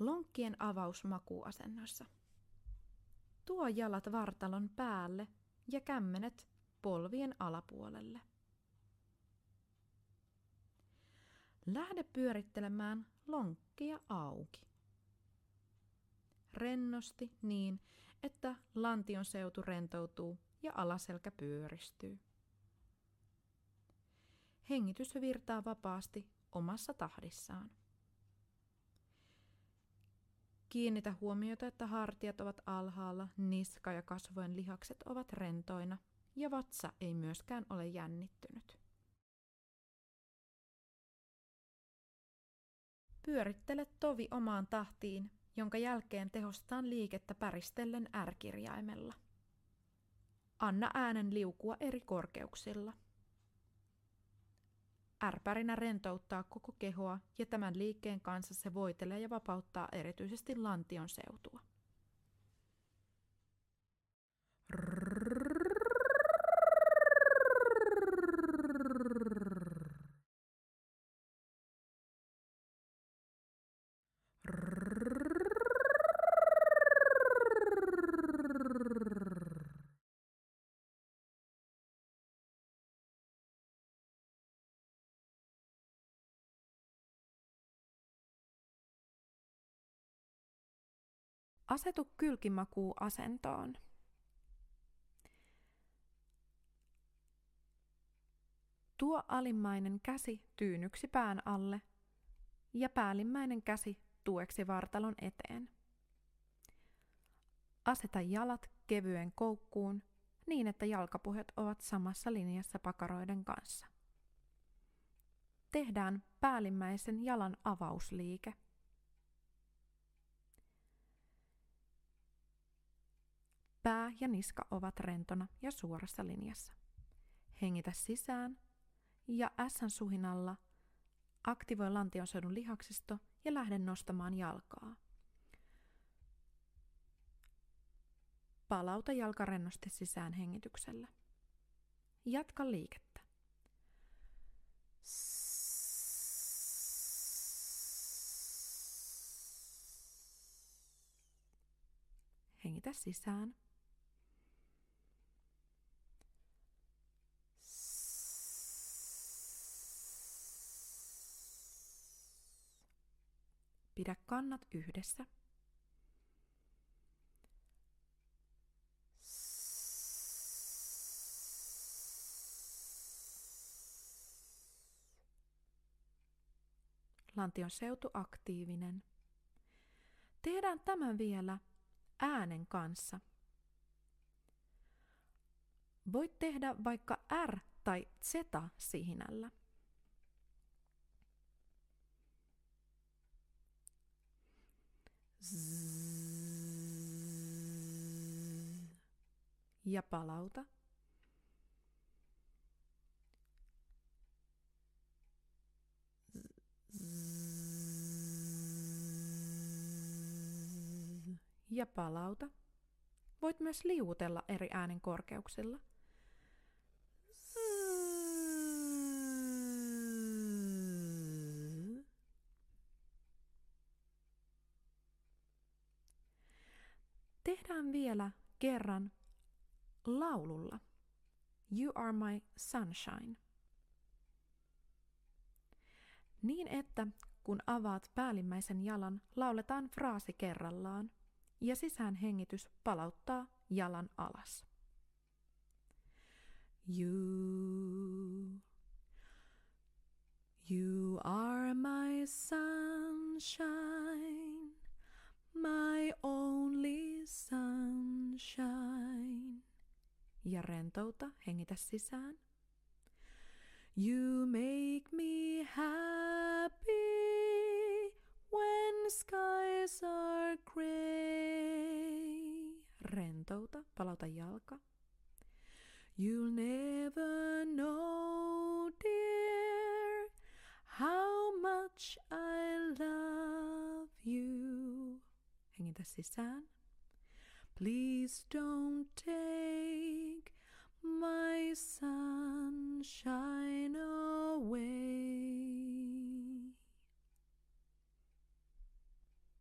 Lonkkien avaus makuuasennossa. Tuo jalat vartalon päälle ja kämmenet polvien alapuolelle. Lähde pyörittelemään lonkkia auki. Rennosti niin, että lantion seutu rentoutuu ja alaselkä pyöristyy. Hengitys virtaa vapaasti omassa tahdissaan. Kiinnitä huomiota, että hartiat ovat alhaalla, niska ja kasvojen lihakset ovat rentoina ja vatsa ei myöskään ole jännittynyt. Pyörittele tovi omaan tahtiin, jonka jälkeen tehostetaan liikettä päristellen R-kirjaimella. Anna äänen liukua eri korkeuksilla. R-pärinä rentouttaa koko kehoa ja tämän liikkeen kanssa se voitelee ja vapauttaa erityisesti lantion seutua. Asetu kylkimakuuasentoon. Tuo alimmainen käsi tyynyksi pään alle ja päällimmäinen käsi tueksi vartalon eteen. Aseta jalat kevyen koukkuun niin, että jalkapohjat ovat samassa linjassa pakaroiden kanssa. Tehdään päällimmäisen jalan avausliike. Pää ja niska ovat rentona ja suorassa linjassa. Hengitä sisään ja S:n suhinalla aktivoi lantionseudun lihaksisto ja lähde nostamaan jalkaa. Palauta jalka rennosti sisään hengityksellä. Jatka liikettä. Hengitä sisään. Pidä kannat yhdessä. Lantion seutu aktiivinen. Tehdään tämän vielä äänen kanssa. Voit tehdä vaikka R- tai Z-sihinällä. Ja palauta. Ja palauta. Voit myös liuutella eri äänen korkeuksilla. Tehdään vielä kerran laululla. You are my sunshine. Niin että kun avaat päällimmäisen jalan, lauletaan fraasi kerrallaan ja sisäänhengitys palauttaa jalan alas. You are my sunshine, my only sunshine. Ja rentouta, hengitä sisään. You make me happy when skies are gray. Rentouta, palauta jalka. You'll never know, dear, how much I love you. Hengitä sisään. Please don't tell